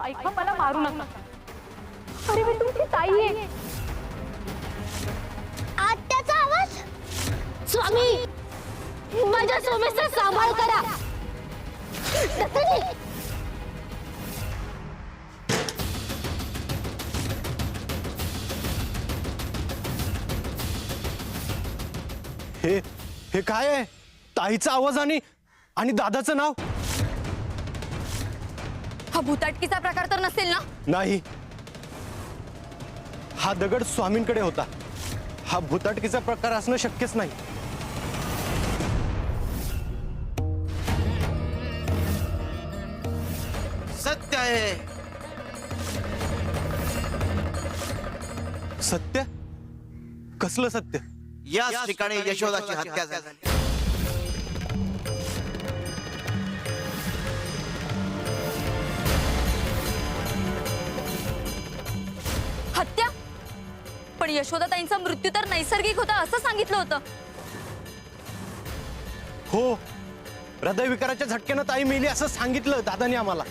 ऐका, मला मारू नका. अरे मी तुमची ताई आहे. आत्याचा आवाज. स्वामी, माझ्या सोमेचा सांभाळ करा. दत्ताजी, हे हे काय आहे? ताईचा आवाज आणि दादाचं नाव. हा भूताटकीचा प्रकार तर नसेल ना? नाही, हा दगड स्वामींकडे होता. हा भूताटकीचा प्रकार असणं शक्यच नाही. सत्य आहे. सत्य? कसलं सत्य? याच ठिकाणी यशोदाची हत्या झाली. हत्या? पण यशोदाताईंचा मृत्यू तर नैसर्गिक होता असं सांगितलं होतं. हो, हृदयविकाराच्या झटक्यानं ताई मेली असं सांगितलं दादानी आम्हाला.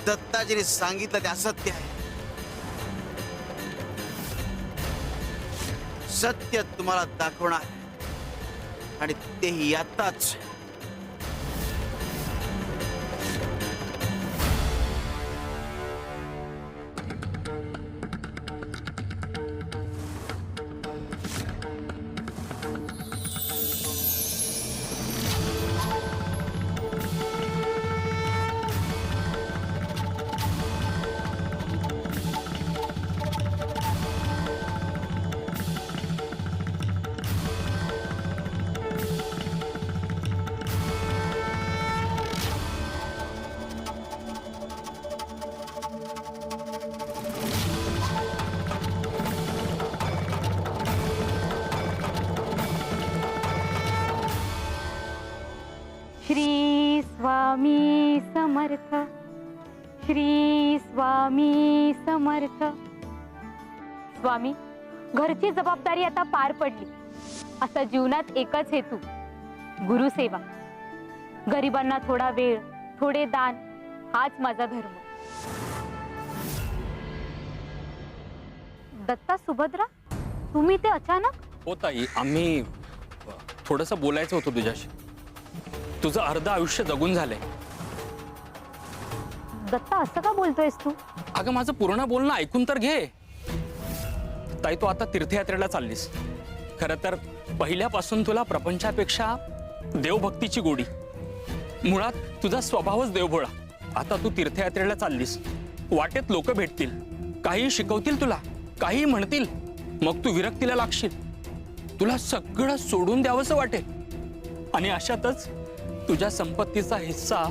दत्ताजीने सांगितलं ते असत्य आहे. सत्य तुम्हाला दाखवणार आणि तेही आताच. श्री स्वामी समर्थ. श्री स्वामी समर्थ. स्वामी, घरची जबाबदारी आता पार पडली. आता जीवनात एकच हेतू, गुरुसेवा. गरिबांना थोडा वेळ, थोडे दान, हाच माझा धर्म. दत्ता, सुभद्रा, तुम्ही ते अचानक? हो ताई, आम्ही थोडंसं बोलायचं होतं तुझ्याशी. तुझं अर्ध आयुष्य जगून झालंय. दत्ता, असं का बोलतोयस तू? अगं, माझं पूर्ण बोलणं ऐकून तर घे. ताई, तू आता तीर्थयात्रेला चाललीस. खरं तर पहिल्यापासून तुला प्रपंचापेक्षा देवभक्तीची गोडी. मुळात तुझा स्वभावच देवभोळा. आता तू तीर्थयात्रेला चाललीस. वाटेत लोक भेटतील, काही शिकवतील तुला, काही म्हणतील. मग तू विरक्तीला लागशील. तुला सगळं सोडून द्यावंसं वाटेल. आणि अशातच तुझ्या संपत्तीचा हिस्सा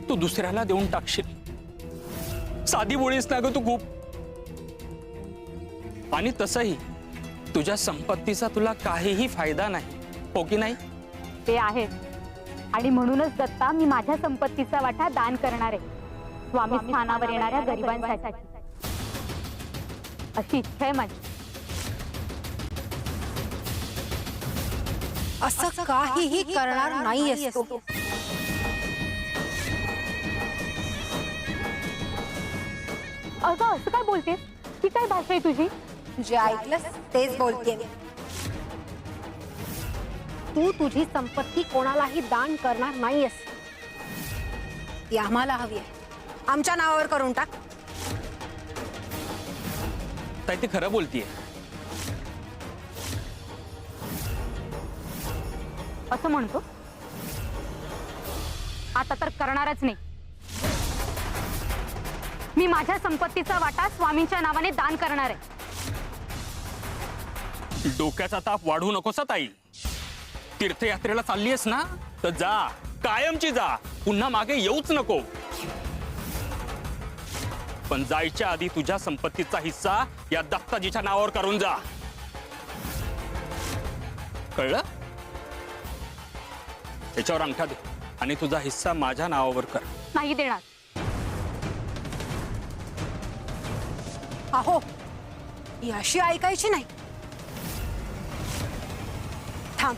तू दुसऱ्याला देऊन टाकशील. साधी बोळीस ना ग तू खूप. आणि तसंही तुझ्या संपत्तीचा तुला काहीही फायदा नाही, हो की नाही? ते आहे. आणि म्हणूनच दत्ता, मी माझ्या संपत्तीचा वाटा दान करणार आहे, स्वामी स्थानावर येणाऱ्या गरिबांसाठी. अशी इच्छा आहे माझी. असं काहीही करणार नाही असतो. अगं, असं काय बोलतेस? ही काय भाषा आहे तुझी? जे ऐकलंस तेच बोलते. तू तुझी संपत्ती कोणालाही दान करणार नाहीयेस. ती आम्हाला हवी आहे. आमच्या नावावर करून टाक. ताई, ती खरं बोलतीये. असं म्हणतो? आता तर करणारच नाही. मी माझ्या संपत्तीचा वाटा स्वामींच्या नावाने दान करणार आहे. डोक्याचा ताप वाढवू नकोस ताई. तीर्थयात्रेला चाललीयस ना, तर जा, कायमची जा. पुन्हा मागे येऊच नको. पण जायच्या आधी तुझ्या संपत्तीचा हिस्सा या दत्ताजीच्या नावावर करून जा. कळलं? त्याच्यावर अंगठा दे आणि तुझा हिस्सा माझ्या नावावर कर. नाही देणार. अहो, ही अशी ऐकायची नाही. थांब.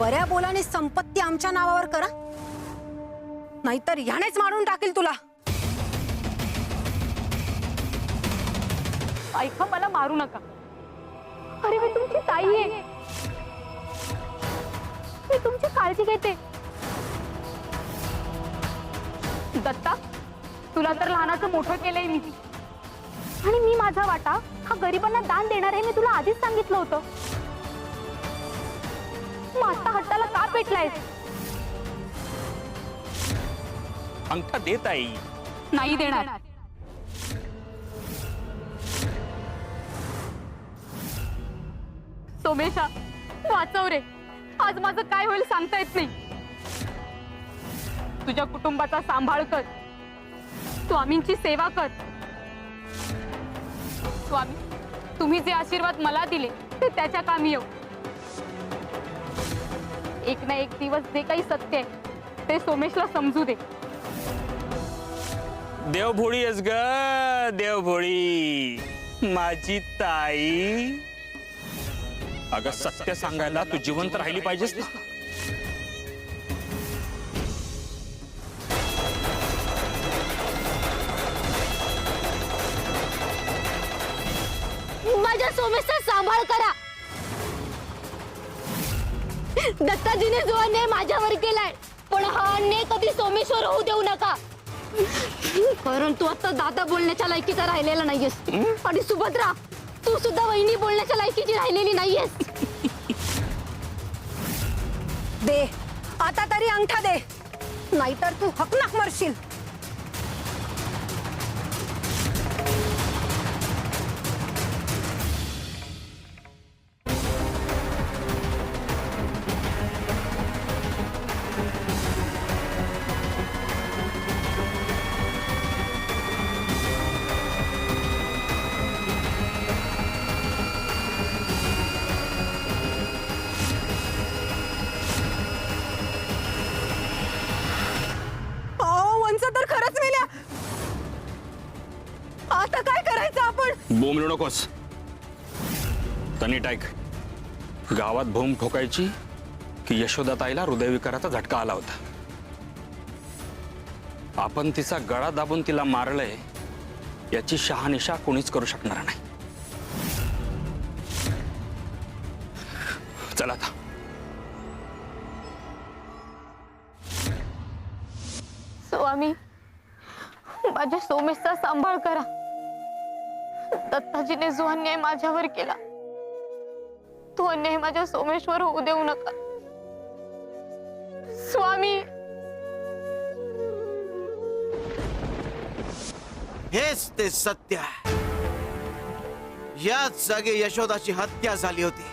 बऱ्या बोलाने संपत्ती आमच्या नावावर करा, नाहीतर ह्यानेच मारून टाकेल तुला. ऐका, मला मारू नका. अरे मी तुमची ताई आहे, मी तुमची काळजी घेते. दत्ता, तुला तर लहानाचं मोठं केलंय मी, आणि मी माझा वाटा हा गरिबांना दान देणार आहे, मी तुला आधीच सांगितलं होतं. मग आता हट्टाला का पेटलायस? अंगठा देत आई. नाही देणार. सोमेशा, वाचव रे, आज माझं काय होईल सांगता येत नाही. तुझ्या कुटुंबाचा सांभाळ कर, स्वामींची सेवा कर. स्वामी, तुम्ही जे आशीर्वाद मला दिले ते त्याच्या कामी येऊ. एक ना एक दिवस जे काही सत्य आहे ते सोमेशला समजू दे. देवभोळी आहेस ग, देवभोळी माझी ताई. अगं सत्य सांगायला तू जिवंत राहिली पाहिजेस ना. माझ्या सोमेशचा सांभाळ करा. दत्ताजीने जो अन्याय माझ्यावर केलाय, पण हा अन्याय कधी सोमेश्वर होऊ देऊ नका. कारण तू आता दादा बोलण्याच्या लायकीचा राहिलेला नाहीयेस, आणि सुभद्रा, तू सुद्धा वहिनी बोलण्याच्या लायकीची राहिलेली नाहीयेस. दे आता तरी अंगठा दे, नाहीतर तू हकनाक मरशील. तर खरंच मेल्या. आता काय करायचं आपण? बोंबलू नकोस. तनी टाईक. गावात भूम ठोकायची की यशोदाताईला हृदयविकाराचा झटका आला होता. आपण तिचा गळा दाबून तिला मारलंय याची शहानिशा कोणीच करू शकणार नाही. चला आता. स्वामी, माझ्या सोमेशचा सांभाळ करा. दत्ताजीने जो अन्याय माझ्यावर केला, तो अन्याय माझ्या सोमेश्वर होऊ देऊ नका. स्वामी, हेच ते सत्य आहे. याच जागी यशोदाची हत्या झाली होती.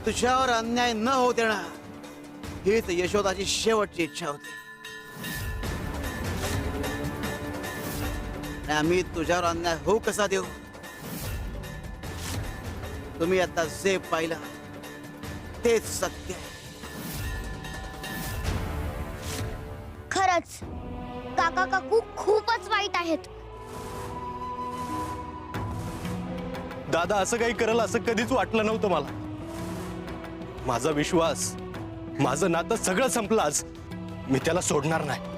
तुझ्यावर अन्याय न होऊ देणार हीच यशोदाची शेवटची इच्छा होती. आम्ही तुझ्यावर अन्याय होऊ कसा देऊ? तुम्ही आता जे पाहिलं तेच सत्य आहे. खरंच काका काकू खूपच वाईट आहेत. दादा असं काही करल असं कधीच वाटलं नव्हतं मला. माझा विश्वास, माझं नातं सगळं संपलं आज. मी त्याला सोडणार नाही.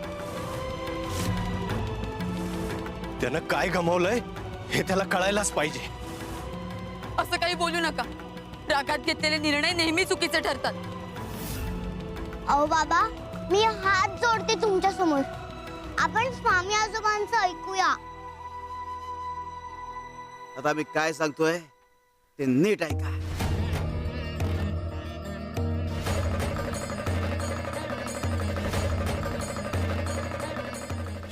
त्यानं काय गमावलंय हे त्याला कळायलाच पाहिजे. असं काही बोलू नका. रागात घेतलेले निर्णय नेहमी चुकीचे ठरतात. अहो बाबा, मी हात जोडते तुमच्या समोर. आपण स्वामी आजोबांचं ऐकूया. आता मी काय सांगतोय ते नीट ऐका.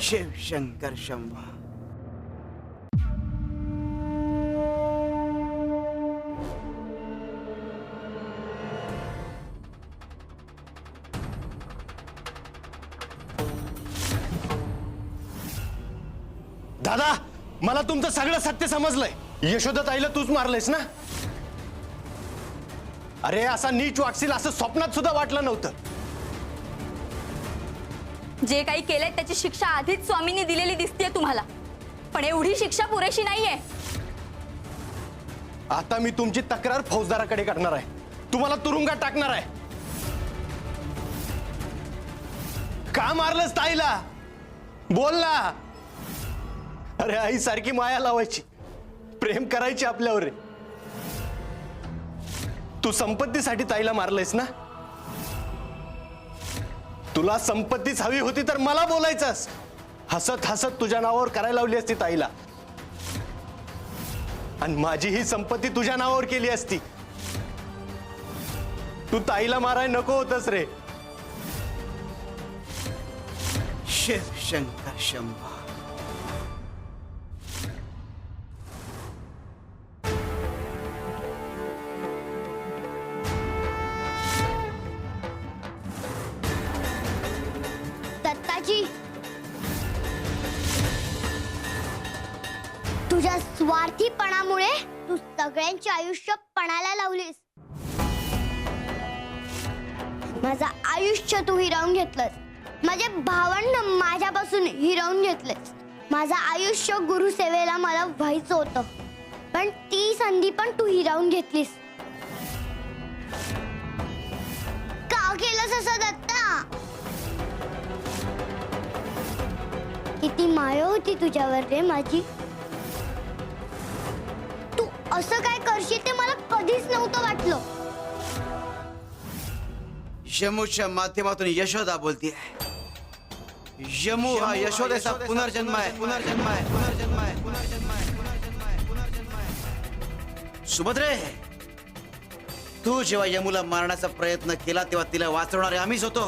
शिव शंकर शंभो. दादा, मला तुमचं सगळं सत्य समजलंय. यशोदा ताईला तूच मारलंयस ना? अरे असा नीच वागशील असं स्वप्नात सुद्धा वाटलं नव्हतं. जे काही केलंय त्याची शिक्षा आधीच स्वामींनी दिलेली दिसतेय तुम्हाला, पण एवढी शिक्षा पुरेशी नाहीये. आता मी तुमची तक्रार फौजदाराकडे करणार आहे. तुम्हाला तुरुंगात टाकणार आहे. का मारलंस ताईला? बोल ना. अरे आई सारखी माया लावायची, प्रेम करायची आपल्यावर. तू संपत्तीसाठी ताईला मारलंयस ना? तुला संपत्तीच हवी होती तर मला बोलायचंस. हसत हसत तुझ्या नावावर करायला लावली असती ताईला, आणि माझी ही संपत्ती तुझ्या नावावर केली असती. तू ताईला माराय नको होतस रे. शिव शंकर शंभा. दत्ताजी, तुझ्या स्वार्थीपणामुळे तू सगळ्यांचे आयुष्य पणाला लावलीस. माझं आयुष्य तू हिरावून घेतलंस. माझे भावंड माझ्यापासून हिरावून घेतलेस. माझं आयुष्य गुरुसेवेला मला व्हायचं होतं, पण ती संधी पण तू हिरावून घेतलीस. का केलंस असं दत्ता? किती माया होती तुझ्यावर रे माझी. तू असं काय करशील ते मला कधीच नव्हतं वाटलं. यमूच्या माध्यमातून यशोदा बोलतीये. यमू हा यशोदेचा पुनर्जन्म आहे. पुनर्जन्म आहे. पुनर्जन्म आहे. पुनर्जन्म आहे. पुनर्जन्म आहे. पुनर्जन्म आहे. सुभद्रे, तू जेव्हा यमूला मारण्याचा प्रयत्न केला तेव्हा तिला वाचवणारे आम्हीच होतो.